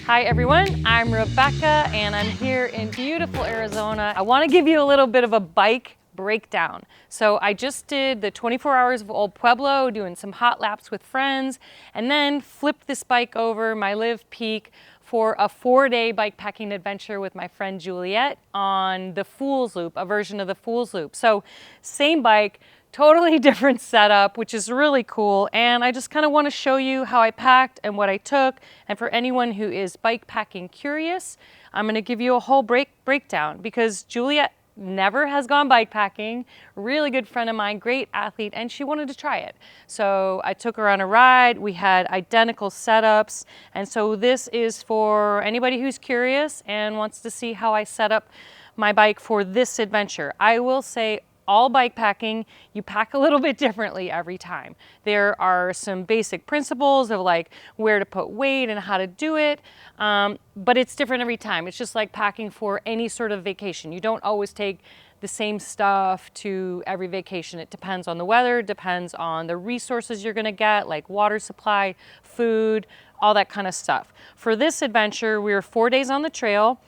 Hi everyone, I'm Rebecca and I'm here in beautiful Arizona. I want to give you a little bit of a bike breakdown. So I just did the 24 hours of Old Pueblo, doing some hot laps with friends, and then flipped this bike over, my Live Peak, for a 4-day bike packing adventure with my friend Juliet on the Fool's Loop, a version of the Fool's Loop. So same bike, totally different setup, which is really cool. And I just kind of want to show you how I packed and what I took. And for anyone who is bike packing curious, I'm going to give you a whole breakdown because Juliet never has gone bike packing, really good friend of mine, great athlete, and she wanted to try it. So I took her on a ride. We had identical setups. And so this is for anybody who's curious and wants to see how I set up my bike for this adventure. I will say all bike packing, you pack a little bit differently every time. There are some basic principles of like where to put weight and how to do it, but it's different every time. It's just like packing for any sort of vacation. You don't always take the same stuff to every vacation. It depends on the weather, depends on the resources you're gonna get, like water supply, food, all that kind of stuff. For this adventure, we were 4 days on the trail.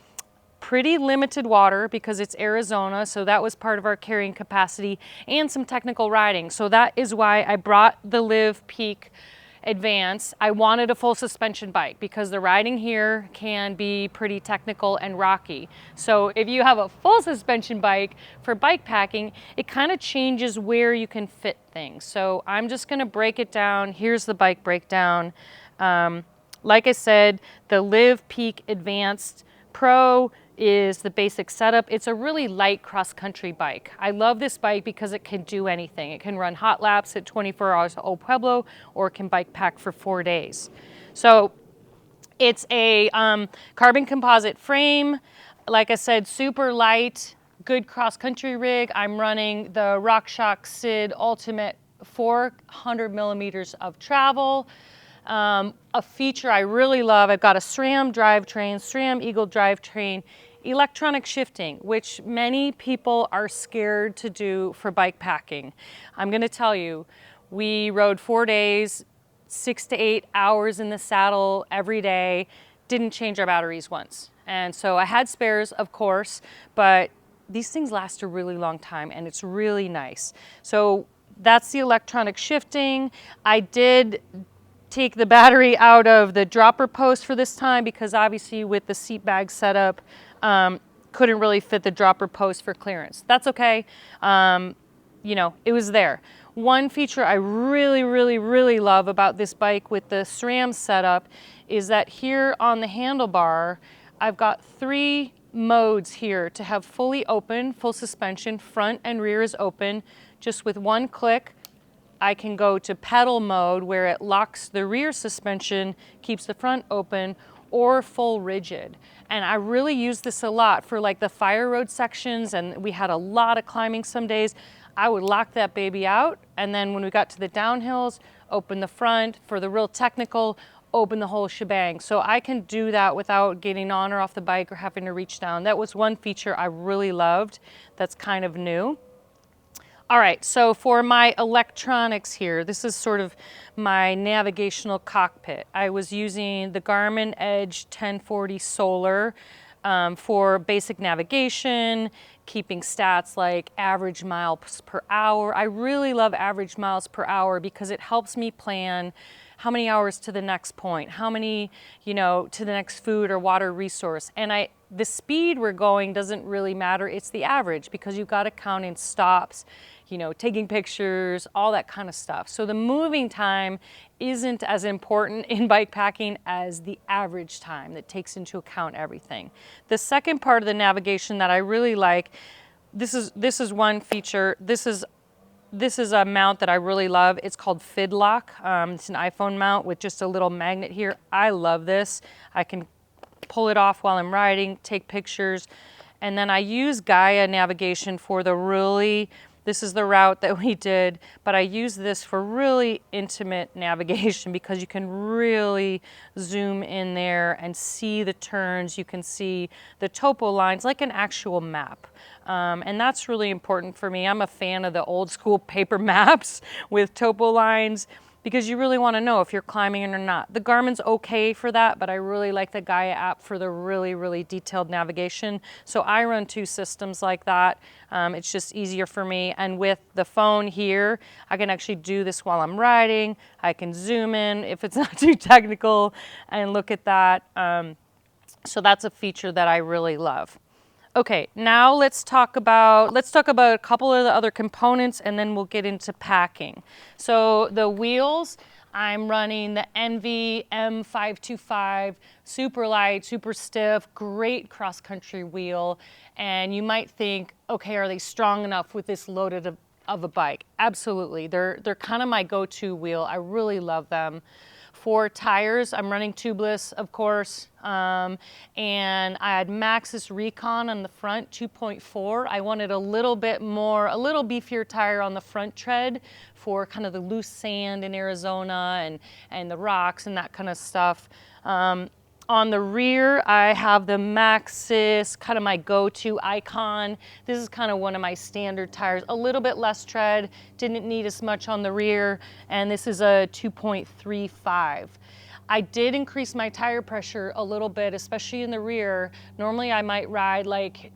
Pretty limited water because it's Arizona, so that was part of our carrying capacity, and some technical riding. So that is why I brought the Live Peak Advance. I wanted a full suspension bike because the riding here can be pretty technical and rocky. So if you have a full suspension bike for bike packing, it kind of changes where you can fit things. So I'm just gonna break it down. Here's the bike breakdown. Like I said, the Live Peak Advanced Pro is the basic setup. It's a really light cross-country bike. I love this bike because it can do anything. It can run hot laps at 24 hours of Old Pueblo, or it can bike pack for 4 days. So it's a carbon composite frame. Like I said, super light, good cross-country rig. I'm running the RockShox Sid Ultimate 400 millimeters of travel. A feature I really love, I've got a SRAM drivetrain, SRAM Eagle drivetrain, electronic shifting, which many people are scared to do for bike packing. I'm going to tell you, we rode 4 days, 6 to 8 hours in the saddle every day, didn't change our batteries once. And so I had spares, of course, but these things last a really long time and it's really nice. So that's the electronic shifting. I did take the battery out of the dropper post for this time because obviously with the seat bag setup, couldn't really fit the dropper post for clearance. That's okay. You know, it was there. One feature I really love about this bike with the SRAM setup is that here on the handlebar, I've got 3 modes here to have fully open, full suspension, front and rear is open. Just with one click, I can go to pedal mode where it locks the rear suspension, keeps the front open, or full rigid. And I really use this a lot for like the fire road sections, and we had a lot of climbing some days. I would lock that baby out, and then when we got to the downhills, open the front. For the real technical, open the whole shebang. So I can do that without getting on or off the bike or having to reach down. That was one feature I really loved that's kind of new. All right, so for my electronics here, this is sort of my navigational cockpit. I was using the Garmin Edge 1040 Solar for basic navigation, keeping stats like average miles per hour. I really love average miles per hour because it helps me plan how many hours to the next point, how many, you know, to the next food or water resource. And the speed we're going doesn't really matter, it's the average because you've got to count in stops, you know, taking pictures, all that kind of stuff. So the moving time isn't as important in bike packing as the average time that takes into account everything. The second part of the navigation that I really like, this is one feature. This is a mount that I really love. It's called FidLock. It's an iPhone mount with just a little magnet here. I love this. I can pull it off while I'm riding, take pictures, and then I use Gaia navigation for this is the route that we did, but I use this for really intimate navigation because you can really zoom in there and see the turns. You can see the topo lines like an actual map. And that's really important for me. I'm a fan of the old school paper maps with topo lines. because you really want to know if you're climbing or not. The Garmin's okay for that, but I really like the Gaia app for the really, really detailed navigation. So I run 2 systems like that. It's just easier for me. And with the phone here, I can actually do this while I'm riding. I can zoom in if it's not too technical and look at that. So that's a feature that I really love. Okay, now let's talk about a couple of the other components, and then we'll get into packing. So the wheels, I'm running the NV M525, super light, super stiff, great cross-country wheel. And you might think, okay, are they strong enough with this loaded of a bike? Absolutely, they're kind of my go-to wheel. I really love them. For tires, I'm running tubeless, of course, and I had Maxxis Recon on the front, 2.4. I wanted a little beefier tire on the front tread for kind of the loose sand in Arizona and the rocks and that kind of stuff. On the rear, I have the Maxxis, kind of my go-to Icon. This is kind of one of my standard tires, a little bit less tread, didn't need as much on the rear, and this is a 2.35. I did increase my tire pressure a little bit, especially in the rear. Normally I might ride like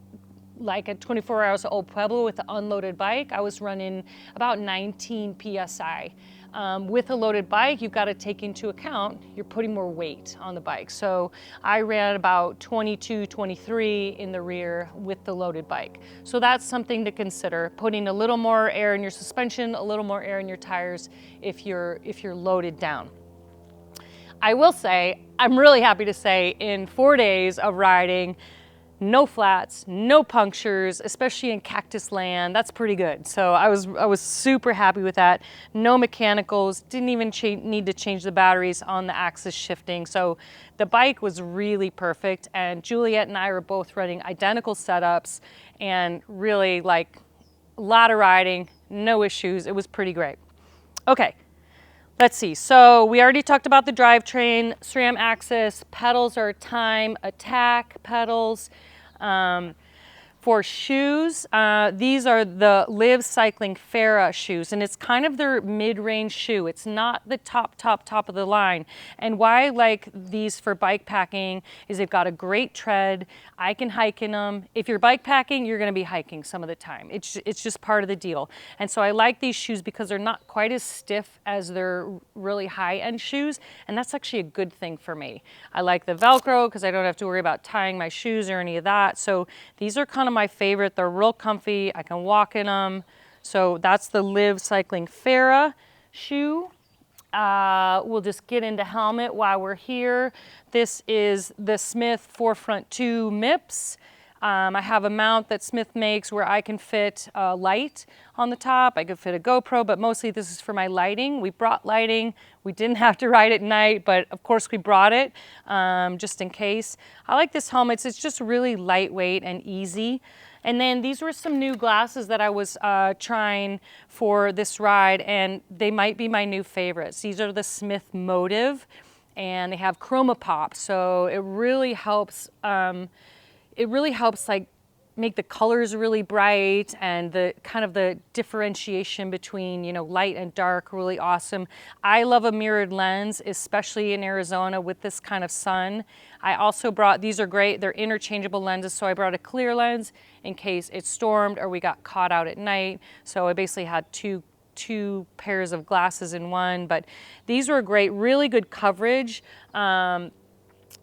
at 24 hours to Old Pueblo with the unloaded bike. I was running about 19 PSI. With a loaded bike, you've got to take into account you're putting more weight on the bike. So I ran about 22, 23 in the rear with the loaded bike. So that's something to consider, putting a little more air in your suspension, a little more air in your tires if you're loaded down. I will say, I'm really happy to say, in 4 days of riding, no flats, no punctures, especially in cactus land. That's pretty good. So I was super happy with that. No mechanicals, didn't even need to change the batteries on the axis shifting. So the bike was really perfect. And Juliet and I were both running identical setups and really like a lot of riding, no issues. It was pretty great. Okay. Let's see, so we already talked about the drivetrain, SRAM axis, pedals are Time Attack pedals. For shoes, these are the Live Cycling Farah shoes, and it's kind of their mid-range shoe. It's not the top of the line. And why I like these for bike packing is they've got a great tread. I can hike in them. If you're bike packing, you're gonna be hiking some of the time. It's just part of the deal. And so I like these shoes because they're not quite as stiff as their really high-end shoes, and that's actually a good thing for me. I like the Velcro because I don't have to worry about tying my shoes or any of that. So these are kind of my favorite. They're real comfy. I can walk in them. So that's the Live Cycling Farah shoe. We'll just get into helmet while we're here. This is the Smith 4Front 2 MIPS. I have a mount that Smith makes where I can fit a light on the top. I could fit a GoPro, but mostly this is for my lighting. We brought lighting. We didn't have to ride at night, but of course we brought it just in case. I like this helmet. It's just really lightweight and easy. And then these were some new glasses that I was trying for this ride, and they might be my new favorites. These are the Smith Motive, and they have chroma pop, so it really helps. Like make the colors really bright, and the kind of the differentiation between, you know, light and dark really awesome. I love a mirrored lens, especially in Arizona with this kind of sun. I also brought, these are great, they're interchangeable lenses, so I brought a clear lens in case it stormed or we got caught out at night. So I basically had two pairs of glasses in one, but these were great, really good coverage.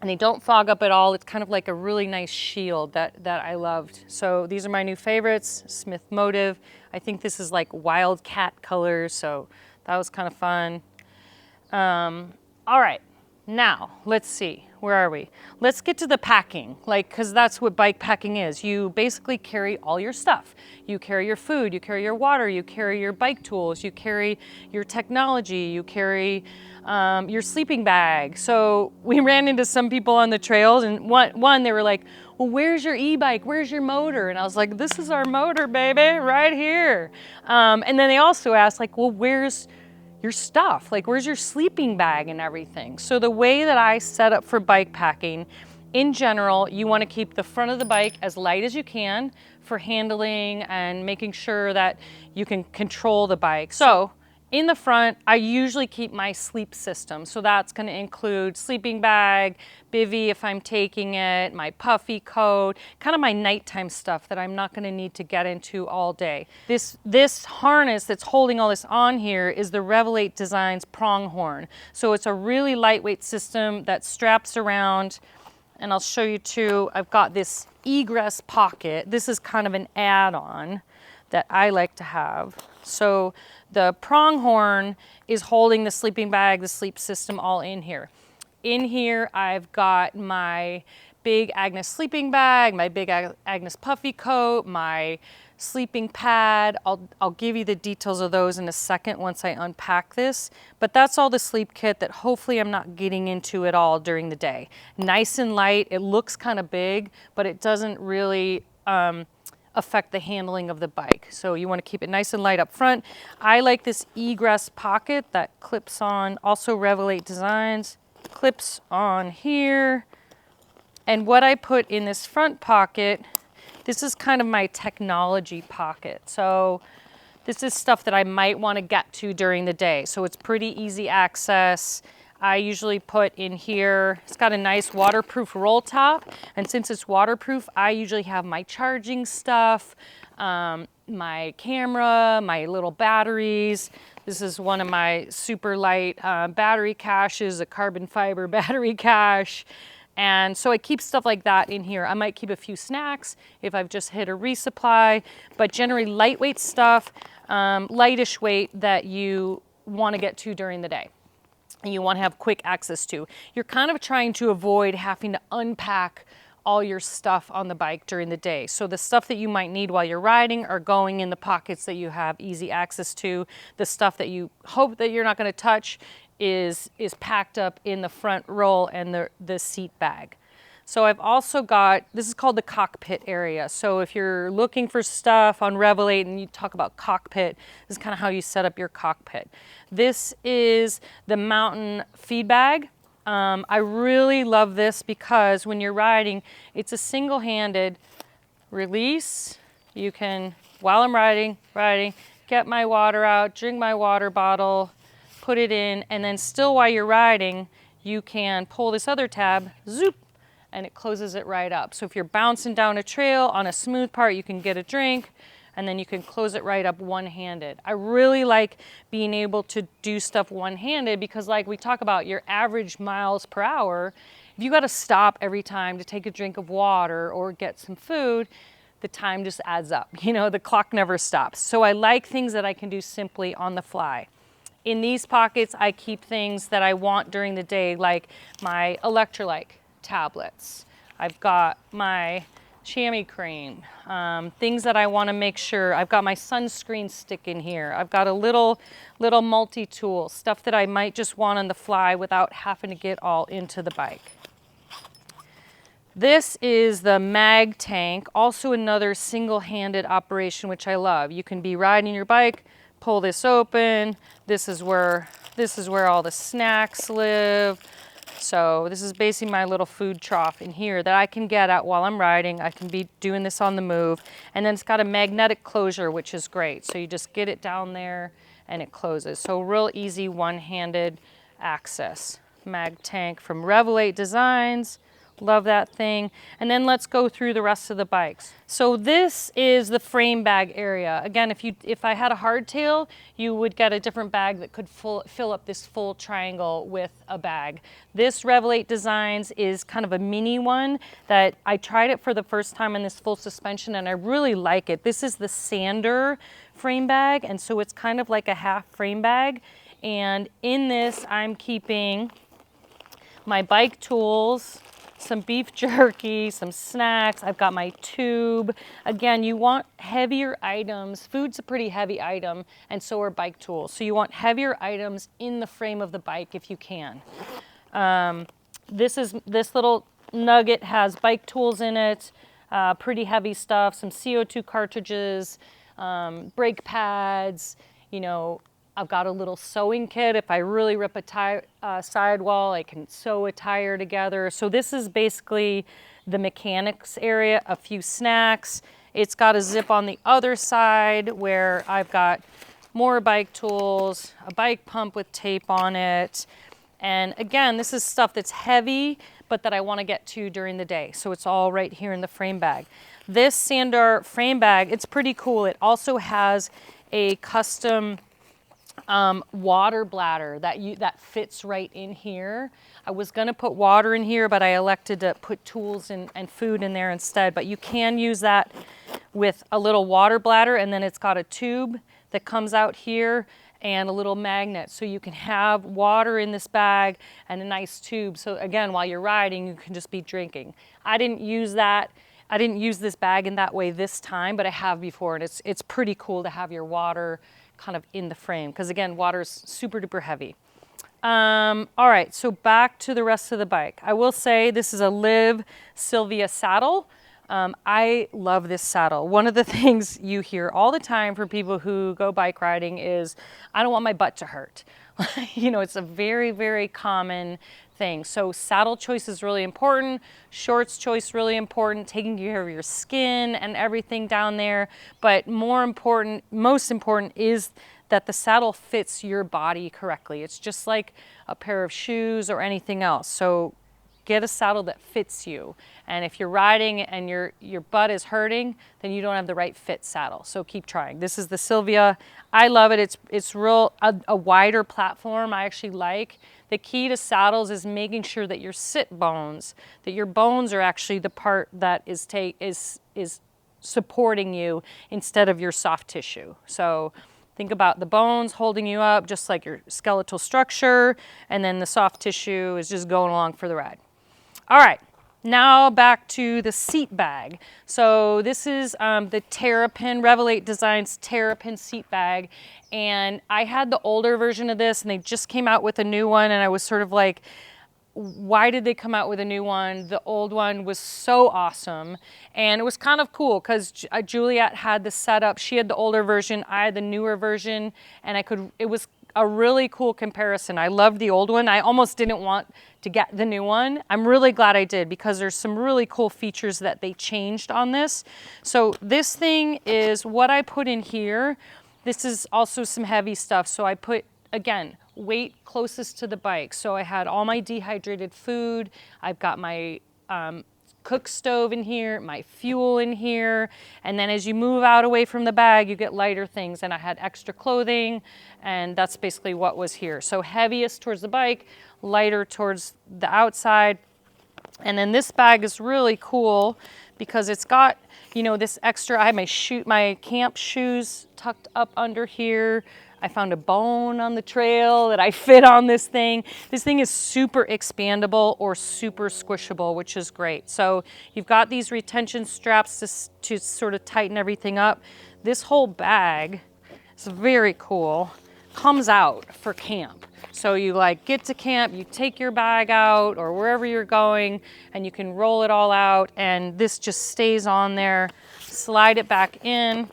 And they don't fog up at all. It's kind of like a really nice shield that I loved. So these are my new favorites, Smith Motive. I think this is like wildcat colors, so that was kind of fun. All right, now let's see, where are we? Let's get to the packing, because that's what bike packing is. You basically carry all your stuff. You carry your food, you carry your water, you carry your bike tools, you carry your technology, you carry your sleeping bag. So we ran into some people on the trails, and one they were like, well, where's your e-bike? Where's your motor? And I was like, this is our motor, baby, right here. And then they also asked, like, well, where's your stuff? Like, where's your sleeping bag and everything? So the way that I set up for bike packing, in general, you want to keep the front of the bike as light as you can for handling and making sure that you can control the bike. So In the front, I usually keep my sleep system. So that's gonna include sleeping bag, bivy if I'm taking it, my puffy coat, kind of my nighttime stuff that I'm not gonna need to get into all day. This harness that's holding all this on here is the Revelate Designs pronghorn. So it's a really lightweight system that straps around, and I'll show you too, I've got this egress pocket. This is kind of an add-on that I like to have. So the pronghorn is holding the sleeping bag, the sleep system all in here. In here, I've got my big Agnes sleeping bag, my big Agnes puffy coat, my sleeping pad. I'll give you the details of those in a second once I unpack this, but that's all the sleep kit that hopefully I'm not getting into at all during the day. Nice and light, it looks kind of big, but it doesn't really affect the handling of the bike. So you want to keep it nice and light up front. I like this egress pocket that clips on, also Revelate Designs, clips on here. And what I put in this front pocket, this is kind of my technology pocket. So this is stuff that I might want to get to during the day. So it's pretty easy access. I usually put in here, it's got a nice waterproof roll top. And since it's waterproof, I usually have my charging stuff, my camera, my little batteries. This is one of my super light battery caches, a carbon fiber battery cache. And so I keep stuff like that in here. I might keep a few snacks if I've just hit a resupply, but generally lightweight stuff, lightish weight that you want to get to during the day and you want to have quick access to. You're kind of trying to avoid having to unpack all your stuff on the bike during the day. So the stuff that you might need while you're riding are going in the pockets that you have easy access to. The stuff that you hope that you're not going to touch is packed up in the front roll and the seat bag. So I've also got, this is called the Cockpit area. So if you're looking for stuff on Revelate and you talk about Cockpit, this is kind of how you set up your cockpit. This is the mountain feed bag. I really love this because when you're riding, it's a single-handed release. You can, while I'm riding, get my water out, drink my water bottle, put it in, and then still while you're riding, you can pull this other tab, zoop, and it closes it right up. So if you're bouncing down a trail on a smooth part, you can get a drink, and then you can close it right up one-handed. I really like being able to do stuff one-handed because like we talk about your average miles per hour, if you gotta stop every time to take a drink of water or get some food, the time just adds up. You know, the clock never stops. So I like things that I can do simply on the fly. In these pockets, I keep things that I want during the day, like my electrolyte tablets. I've got my chamois cream, things that I want to make sure. I've got my sunscreen stick in here. I've got a little multi-tool, stuff that I might just want on the fly without having to get all into the bike. This is the mag tank, also another single-handed operation, which I love. You can be riding your bike, pull this open. This is where all the snacks live. So this is basically my little food trough in here that I can get at while I'm riding. I can be doing this on the move. And then it's got a magnetic closure, which is great. So you just get it down there and it closes. So real easy one-handed access. Mag tank from Revelate Designs. Love that thing. And then let's go through the rest of the bikes. So this is the frame bag area. Again, if I had a hardtail, you would get a different bag that could fill up this full triangle with a bag. This Revelate Designs is kind of a mini one that I tried it for the first time in this full suspension and I really like it. This is the Sander frame bag, and so it's kind of like a half frame bag. And in this, I'm keeping my bike tools, some beef jerky, some snacks. I've got my tube. Again, you want heavier items. Food's a pretty heavy item, and so are bike tools. So you want heavier items in the frame of the bike if you can. This little nugget has bike tools in it, pretty heavy stuff, some CO2 cartridges, brake pads, you know, I've got a little sewing kit. If I really rip a sidewall, I can sew a tire together. So this is basically the mechanics area, a few snacks. It's got a zip on the other side where I've got more bike tools, a bike pump with tape on it. And again, this is stuff that's heavy, but that I want to get to during the day. So it's all right here in the frame bag. This Sandar frame bag, it's pretty cool. It also has a custom water bladder that fits right in here. I was gonna put water in here, but I elected to put tools and food in there instead. But you can use that with a little water bladder, and then it's got a tube that comes out here and a little magnet. So you can have water in this bag and a nice tube. So again, while you're riding, you can just be drinking. I didn't use that. I didn't use this bag in that way this time, but I have before, and it's pretty cool to have your water kind of in the frame, because again, water is super duper heavy. All right, so back to the rest of the bike. I will say this is a Liv Sylvia saddle. I love this saddle. One of the things you hear all the time from people who go bike riding is, I don't want my butt to hurt. You know, it's a very, very common thing. So saddle choice is really important, shorts choice really important, taking care of your skin and everything down there. But most important is that the saddle fits your body correctly. It's just like a pair of shoes or anything else. So get a saddle that fits you. And if you're riding and your butt is hurting, then you don't have the right fit saddle. So keep trying. This is the Sylvia. I love it. It's real a wider platform I actually like. The key to saddles is making sure that your sit bones, that your bones are actually the part that is supporting you instead of your soft tissue. So think about the bones holding you up, just like your skeletal structure, and then the soft tissue is just going along for the ride. All right, now back to the seat bag. So this is the Terrapin, Revelate Designs Terrapin seat bag. And I had the older version of this, and they just came out with a new one, and I was sort of like, why did they come out with a new one? The old one was so awesome. And it was kind of cool because Juliet had the setup. She had the older version, I had the newer version, and it was a really cool comparison. I loved the old one. I almost didn't want to get the new one. I'm really glad I did, because there's some really cool features that they changed on this. So this thing is what I put in here. This is also some heavy stuff. So I put, again, weight closest to the bike. So I had all my dehydrated food. I've got my cook stove in here, my fuel in here. And then as you move out away from the bag, you get lighter things. And I had extra clothing, and that's basically what was here. So heaviest towards the bike, lighter towards the outside. And then this bag is really cool because it's got, you know, this extra, I have my camp shoes tucked up under here. I found a bone on the trail that I fit on this thing. This thing is super expandable or super squishable, which is great. So you've got these retention straps to sort of tighten everything up. This whole bag is very cool. Comes out for camp. So you like get to camp, you take your bag out or wherever you're going, and you can roll it all out, and this just stays on there. Slide it back in.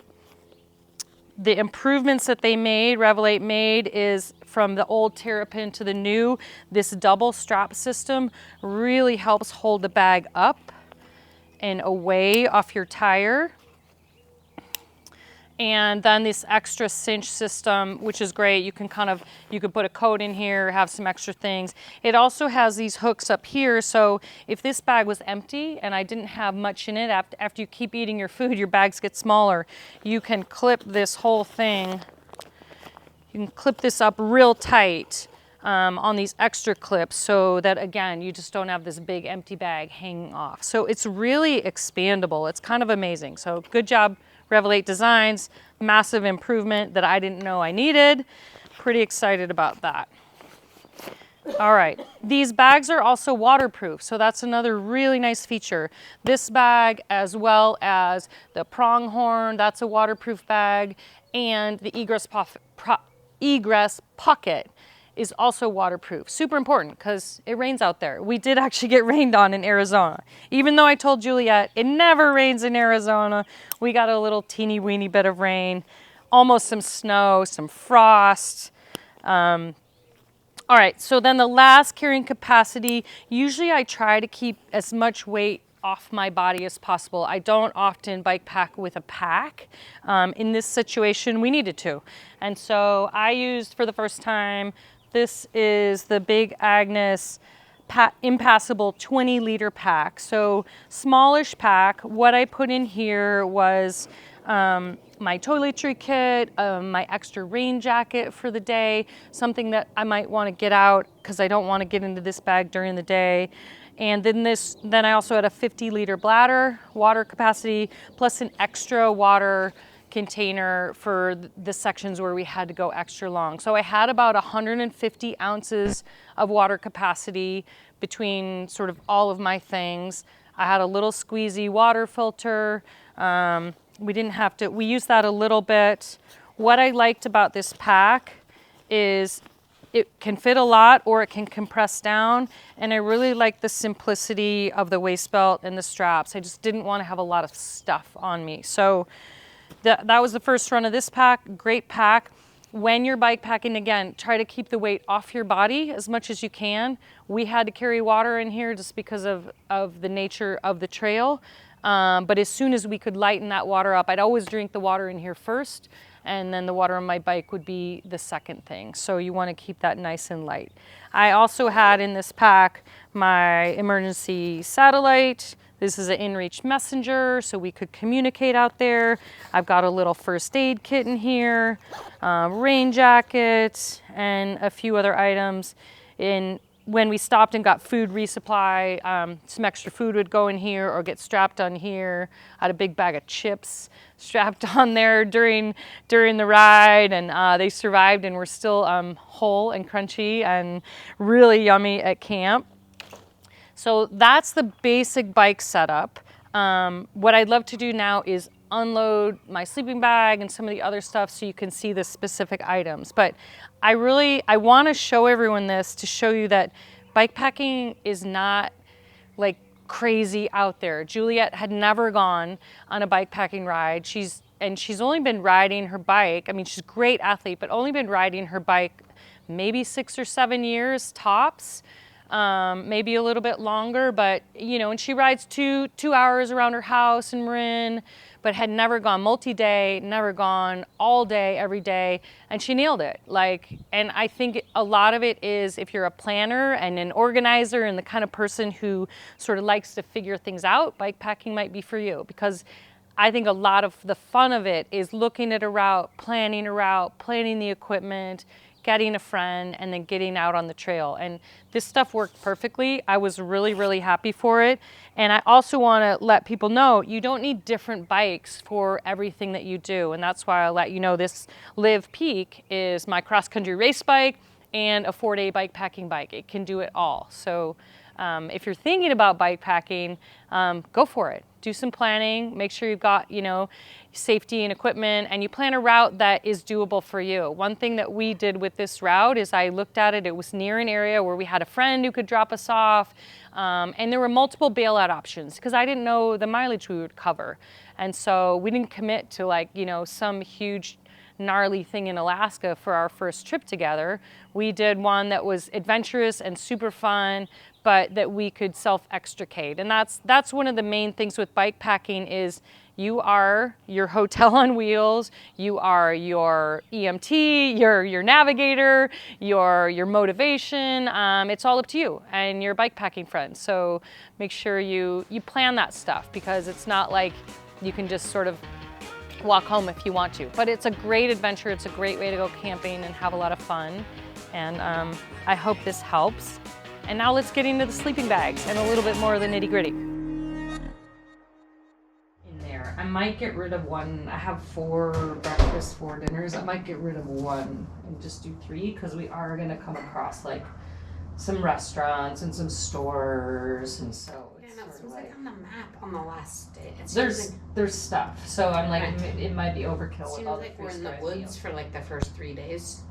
The improvements that they made, Revelate made, is from the old Terrapin to the new. This double strap system really helps hold the bag up and away off your tire. And then this extra cinch system, which is great. You can put a coat in here, have some extra things. It also has these hooks up here. So if this bag was empty and I didn't have much in it, after you keep eating your food, your bags get smaller. You can clip this whole thing. You can clip this up real tight on these extra clips so that, again, you just don't have this big empty bag hanging off. So it's really expandable. It's kind of amazing. So good job, Revelate Designs. Massive improvement that I didn't know I needed. Pretty excited about that. All right, these bags are also waterproof, so that's another really nice feature. This bag, as well as the pronghorn, that's a waterproof bag, and the egress pocket is also waterproof. Super important because it rains out there. We did actually get rained on in Arizona. Even though I told Juliet it never rains in Arizona, we got a little teeny weeny bit of rain, almost some snow, some frost. All right, so then the last carrying capacity, usually I try to keep as much weight off my body as possible. I don't often bike pack with a pack. In this situation, we needed to. And so I used, for the first time, this is the Big Agnes Impassable 20-liter pack. So smallish pack. What I put in here was my toiletry kit, my extra rain jacket for the day, something that I might want to get out because I don't want to get into this bag during the day. And then I also had a 50-liter bladder, water capacity, plus an extra water container for the sections where we had to go extra long. So I had about 150 ounces of water capacity between sort of all of my things. I had a little squeezy water filter. We used that a little bit. What I liked about this pack is it can fit a lot or it can compress down. And I really like the simplicity of the waist belt and the straps. I just didn't want to have a lot of stuff on me. So that was the first run of this pack. Great pack. When you're bike packing, again, try to keep the weight off your body as much as you can. We had to carry water in here just because of the nature of the trail. But as soon as we could lighten that water up, I'd always drink the water in here first, and then the water on my bike would be the second thing. So you want to keep that nice and light. I also had in this pack my emergency satellite. This is an inReach messenger, so we could communicate out there. I've got a little first aid kit in here, rain jacket, and a few other items. When we stopped and got food resupply, some extra food would go in here or get strapped on here. I had a big bag of chips strapped on there during the ride, and they survived and were still whole and crunchy and really yummy at camp. So that's the basic bike setup. What I'd love to do now is unload my sleeping bag and some of the other stuff so you can see the specific items. But I want to show everyone this to show you that bike packing is not like crazy out there. Juliet had never gone on a bike packing ride. She's only been riding her bike. I mean, she's a great athlete, but only been riding her bike maybe 6 or 7 years tops. Maybe a little bit longer, but and she rides two hours around her house in Marin, but had never gone multi-day, never gone all day, every day, and she nailed it. And I think a lot of it is if you're a planner and an organizer and the kind of person who sort of likes to figure things out, bike packing might be for you, because I think a lot of the fun of it is looking at a route, planning the equipment, getting a friend, and then getting out on the trail. And this stuff worked perfectly. I was really, really happy for it. And I also want to let people know you don't need different bikes for everything that you do. And that's why I'll let you know this Live Peak is my cross-country race bike and a 4-day bike packing bike. It can do it all. So if you're thinking about bike packing, go for it. Do some planning, make sure you've got, safety and equipment, and you plan a route that is doable for you. One thing that we did with this route is I looked at it, it was near an area where we had a friend who could drop us off, and there were multiple bailout options because I didn't know the mileage we would cover. And so we didn't commit to some huge gnarly thing in Alaska for our first trip together. We did one that was adventurous and super fun, but that we could self-extricate. And that's one of the main things with bike packing is you are your hotel on wheels, you are your EMT, your navigator, your motivation. It's all up to you and your bike packing friends. So make sure you plan that stuff, because it's not like you can just sort of walk home if you want to. But it's a great adventure. It's a great way to go camping and have a lot of fun. And I hope this helps. And now let's get into the sleeping bags and a little bit more of the nitty-gritty. In there, I might get rid of one. I have 4 breakfasts, 4 dinners. I might get rid of one and just do 3, because we are gonna come across some restaurants and some stores, and so it's it seems like on the map on the last day. There's stuff. So I'm it might be overkill with all the we're in the woods for the first 3 days.